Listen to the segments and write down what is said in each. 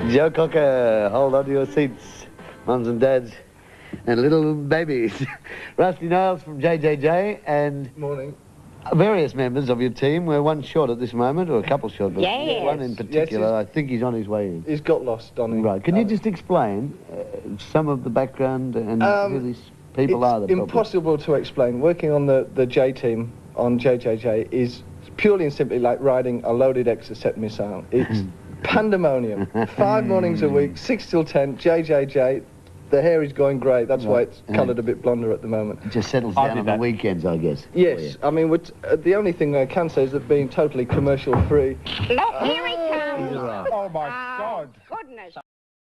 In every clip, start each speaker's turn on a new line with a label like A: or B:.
A: Joe Cocker, hold on to your seats, mums and dads, and little babies. Rusty Niles from JJJ and...
B: Morning.
A: Various members of your team. We're one short at this moment, or a couple short, but
C: yes.
A: one in particular, I think he's on his way in.
B: He's got lost, Donnie.
A: Right. Can you just explain some of the background and who these people are?
B: It's impossible to explain. Working on the J team on JJJ is purely and simply like riding a loaded Exocet missile. It's pandemonium. 5 mornings a week, 6 till 10, JJJ. The hair is going grey, that's why it's coloured a bit blonder at the moment.
A: It just settles down on the weekends, I guess.
B: Yes, I mean, the only thing I can say is that being totally commercial-free...
C: Look, here he comes!
D: Oh, my God!
C: Goodness!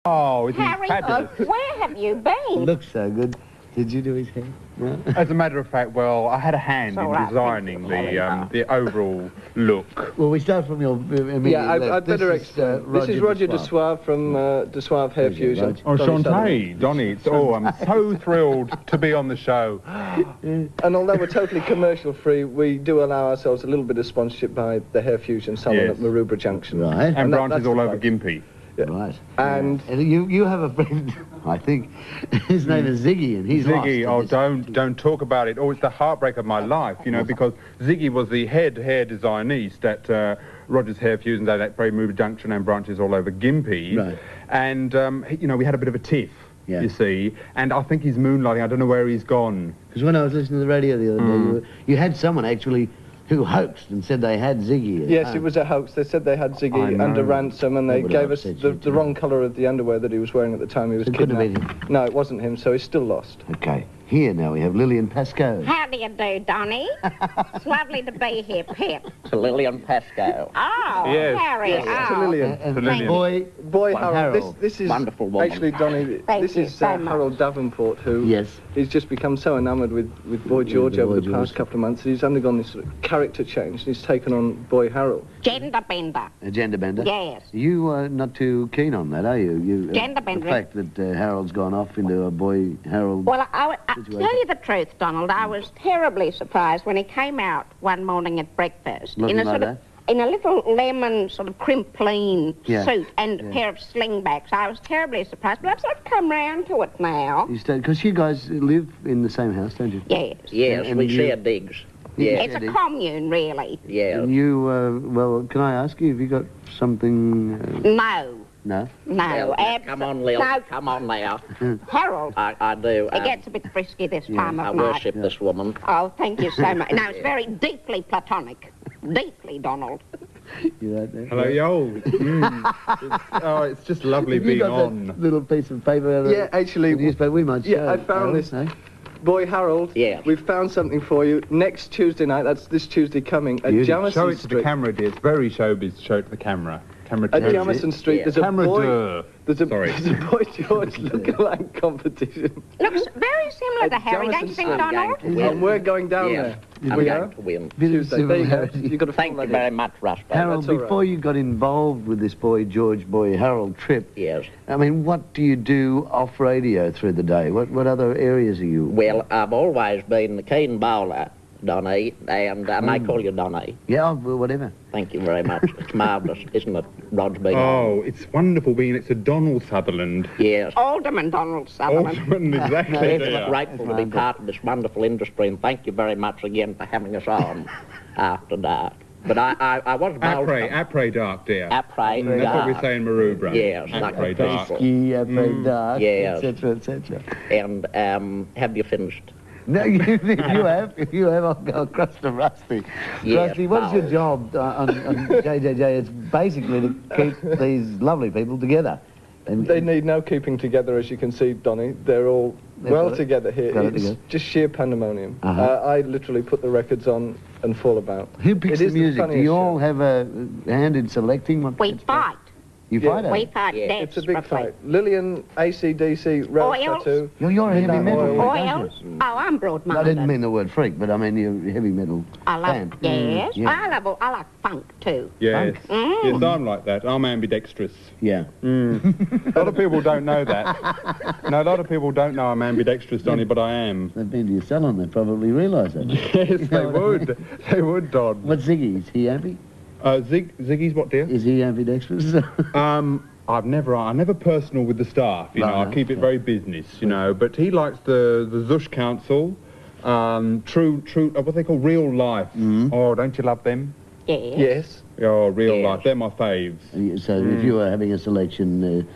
D: Oh, it's
C: Harry,
D: fabulous.
C: where have you been?
A: Looks so good. Did you do his hair? No?
D: As a matter of fact, well, I had a hand in designing the overall look.
A: Well, we start from your immediate
B: I'd better explain. This is Roger de Suave from de Suave Hair Fusion.
D: Oh, Shantae, Donnie, I'm so thrilled to be on the show.
B: And although we're totally commercial-free, we do allow ourselves a little bit of sponsorship by the Hair Fusion salon at Maroubra Junction.
A: Right.
D: And branches all over Gympie.
B: Yeah.
A: Right.
B: And
A: you have a friend, I think, his name is Ziggy, and he's
D: Ziggy,
A: lost.
D: don't talk about it. Oh, it's the heartbreak of my life, you know, because Ziggy was the head hair designist at Roger's Hair Fusion at Maroubra Junction and branches all over Gympie.
A: Right.
D: And, you know, we had a bit of a tiff, you see, and I think he's moonlighting. I don't know where he's gone.
A: Because when I was listening to the radio the other day, you had someone actually who hoaxed and said they had Ziggy.
B: Yes, it was a hoax. They said they had Ziggy under ransom, and they gave us the wrong colour of the underwear that he was wearing at the time he was kidnapped.
A: Couldn't have been him.
B: No, it wasn't him, so he's still lost.
A: Okay. Here now we have Lillian Pascoe.
C: How do you do, Donnie? It's lovely to be here, Pip.
E: To Lillian Pascoe.
C: Oh,
D: Yes.
C: Harry.
B: Yes, to Lillian.
A: And
D: Lillian.
B: Boy Harold. This is
E: wonderful woman.
B: actually, Donnie, this is
C: so much.
B: Harold Davenport, who he's just become so enamoured with Boy George over the past couple of months that he's undergone this sort of character change, and he's taken on Boy Harold.
C: Gender bender.
A: A gender bender?
C: Yes.
A: You are not too keen on that, are you?
C: Gender bender.
A: The fact that Harold's gone off into a Boy Harold.
C: Well, I tell you the truth, Donald, I was terribly surprised when he came out one morning at breakfast
A: Looking like
C: in a little lemon sort of crimpline suit and a pair of slingbacks. I was terribly surprised, but I've sort of come round to it now.
A: Because you guys live in the same house, don't you?
C: Yes.
E: Yes,
A: And
E: we
A: you-
E: share digs. Yeah.
C: It's a commune, really.
E: Yeah.
A: And you, well, can I ask you, have you got something...
C: No.
A: No?
C: No.
E: Well, come on, Lil.
C: No.
E: Come on now.
C: Harold.
E: I do.
C: It gets a bit frisky this time
E: I
C: of night.
E: worship this woman.
C: Oh, thank you so much. No, it's very deeply platonic. Deeply, Donald.
A: You right there?
D: Hello, yo. It's just lovely
A: Have you
D: being
A: got
D: on.
A: that little piece of paper?
B: Yeah, actually...
A: The newspaper, we might show.
B: Yeah, I found this.
A: Eh?
B: Boy Harold, we've found something for you next Tuesday night. That's this Tuesday coming at Jamison
D: Show it to
B: Street.
D: the camera, dear. It's very showbiz. Show it to the camera.
B: At Jamison Street, there's a boy. There's a Boy George look-alike competition.
C: Looks very similar to Harry, don't you think, Donald?
B: And we're going down there.
E: I'm going to win.
B: Tuesday. There you go. You've got a
E: Thank you very much, Rusty.
A: Harold, before you got involved with this Boy George, Boy Harold trip,
E: I
A: mean, what do you do off radio through the day? What other areas are you?
E: Well, I've always been the keen bowler, Donnie, and I may call you Donnie.
A: Yeah, well, whatever.
E: Thank you very much. It's marvellous, isn't it, Rod's being
D: Oh, it's wonderful being it's a Donald Sutherland.
E: Yes.
C: Alderman Donald Sutherland.
D: Alderman, exactly.
E: We're grateful to be part of this wonderful industry, and thank you very much again for having us on after dark. But I was bowled...
D: Après dark, dear.
E: Après dark.
D: That's what we say in Maroubra.
E: Yes.
D: Après dark.
A: Après dark,
E: yes.
A: etc., etc.
E: And have you finished?
A: No, if you have, I'll go across to Rusty.
E: Yes,
A: Rusty, what's your job on JJJ? It's basically to keep these lovely people together. And
B: they need no keeping together, as you can see, Donnie. They're all well together here. It's just sheer pandemonium. I literally put the records on and fall about.
A: Who picks the music? Do you all have a hand in selecting what?
C: We fight.
A: You fight it?
C: We fight
B: It's a big fight. Lillian, AC/DC, Rose Tattoo.
A: You're a heavy metal freak,
C: Oils?
A: aren't you?
C: Oh, I'm broad-minded.
A: I didn't mean the word freak, but I mean you're a heavy metal fan.
C: Yes. I like funk too.
D: Yes. Yes, I'm like that. I'm ambidextrous.
A: Yeah.
D: A lot of people don't know that. No, a lot of people don't know I'm ambidextrous, Donnie, but I am.
A: They've been to your salon, they probably realise that.
D: Yes, they would. They would, Don.
A: What's Ziggy? Is he ambi?
D: Ziggy's what, dear?
A: Is he ambidextrous?
D: I'm never personal with the staff, you know, I keep it very business, you know, but he likes the Zush Council, true, what they call real life. Oh, don't you love them?
B: Yes.
D: Oh, real life, they're my faves.
A: So if you were having a selection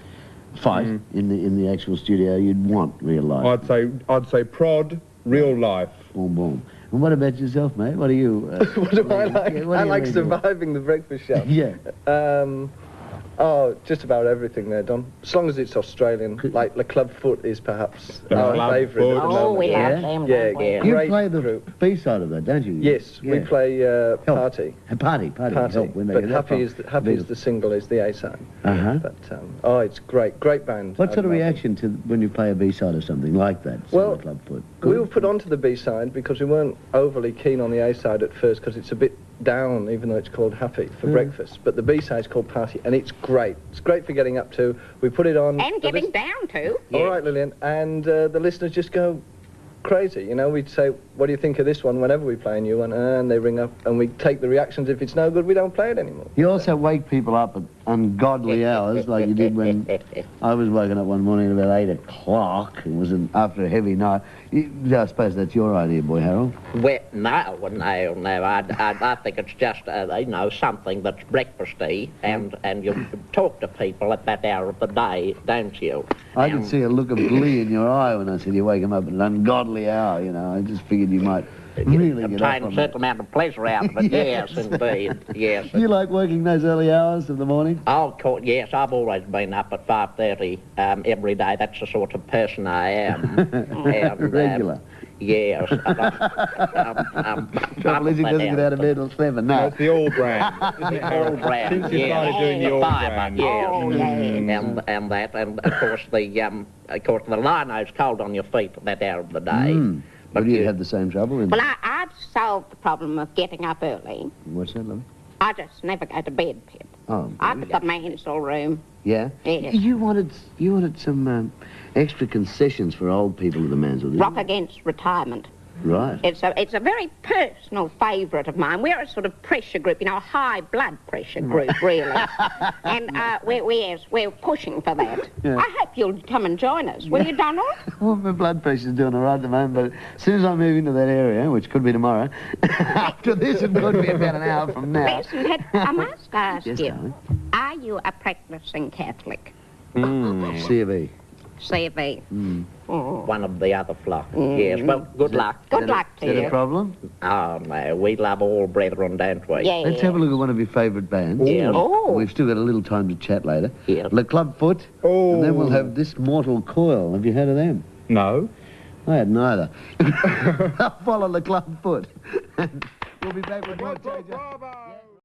A: fight in the actual studio, you'd want real life.
D: I'd say prod, real life.
A: Boom, boom. And what about yourself, mate? What do you...
B: what do I like? I like surviving the breakfast show.
A: Yeah.
B: Oh, just about everything there, Don. As long as it's Australian, like the Club Foot is perhaps our favourite at the moment.
C: Oh, we love them.
B: Yeah,
A: You
B: great
A: play the
B: group.
A: B-side of that, don't you?
B: Yes, we play Party.
A: Party.
B: Help, but Happy is the single, is the A-side. But, oh, it's great band.
A: What sort of reaction to when you play a B-side or something like that?
B: Well,
A: Club Foot?
B: We were put onto the B-side because we weren't overly keen on the A-side at first because it's a bit down, even though it's called Happy for breakfast. But the B-side's called Party, and it's great. It's great for getting up to. We put it on.
C: And getting down to.
B: All right, Lillian. And the listeners just go crazy. You know, we'd say, what do you think of this one whenever we play a new one? And they ring up, and we take the reactions. If it's no good, we don't play it anymore.
A: You also wake people up at ungodly hours, like you did when I was woken up one morning at about 8 o'clock. It was after a heavy night. I suppose that's your idea, boy, Harold.
E: Well, no. I think it's just, you know, something that's breakfasty, and you talk to people at that hour of the day, don't you?
A: I could see a look of glee in your eye when I said you wake them up at an ungodly hour, you know. I just figured you might really get
E: obtain
A: up
E: a certain amount of pleasure out of it. Yes, indeed. Yes.
A: Do you like working those early hours of the morning?
E: Oh, of course, yes. I've always been up at 5:30 every day. That's the sort of person I am. And,
A: regular.
E: Yes.
A: Trouble is he doesn't get out of bed till 7. No.
D: That's the all brand.
E: The all brand.
D: Since you started doing the all brand.
E: Yes.
C: Oh, yes.
E: And that, and of course the lino's cold on your feet at that hour of the day.
A: But you have the same trouble?
C: Well, I've solved the problem of getting up early.
A: What's that, love?
C: I just never go to bed, Pip.
A: Oh,
C: I've got the mansell room.
A: yeah?
C: Yes.
A: You wanted some extra concessions for old people at the Mansell, didn't
C: Rock
A: you?
C: Against Retirement.
A: Right.
C: It's a very personal favourite of mine. We're a sort of pressure group, you know, a high blood pressure group, really. And we're pushing for that.
A: Yeah.
C: I hope you'll come and join us. Will you, Donald?
A: Well, my blood pressure's doing all right at the moment, but as soon as I move into that area, which could be tomorrow, after this it could be about an hour from now.
C: Listen, I must ask
A: Yes,
C: you,
A: darling.
C: are you a practising Catholic?
A: C.V.
C: C.V.
E: One of the other flock. Yes. Well, good luck.
C: Good luck to
A: Is that
C: you.
A: a problem?
E: Oh, no. We love all brethren, don't we?
C: Yeah.
A: Let's have a look at one of your favourite bands.
E: Yeah.
C: Oh.
A: We've still got a little time to chat later.
E: Yeah.
A: The Club Foot.
D: Oh.
A: And then we'll have This Mortal Coil. Have you heard of them?
D: No.
A: I had neither. Follow the Club Foot. We'll be back with more JJ.
D: Bravo!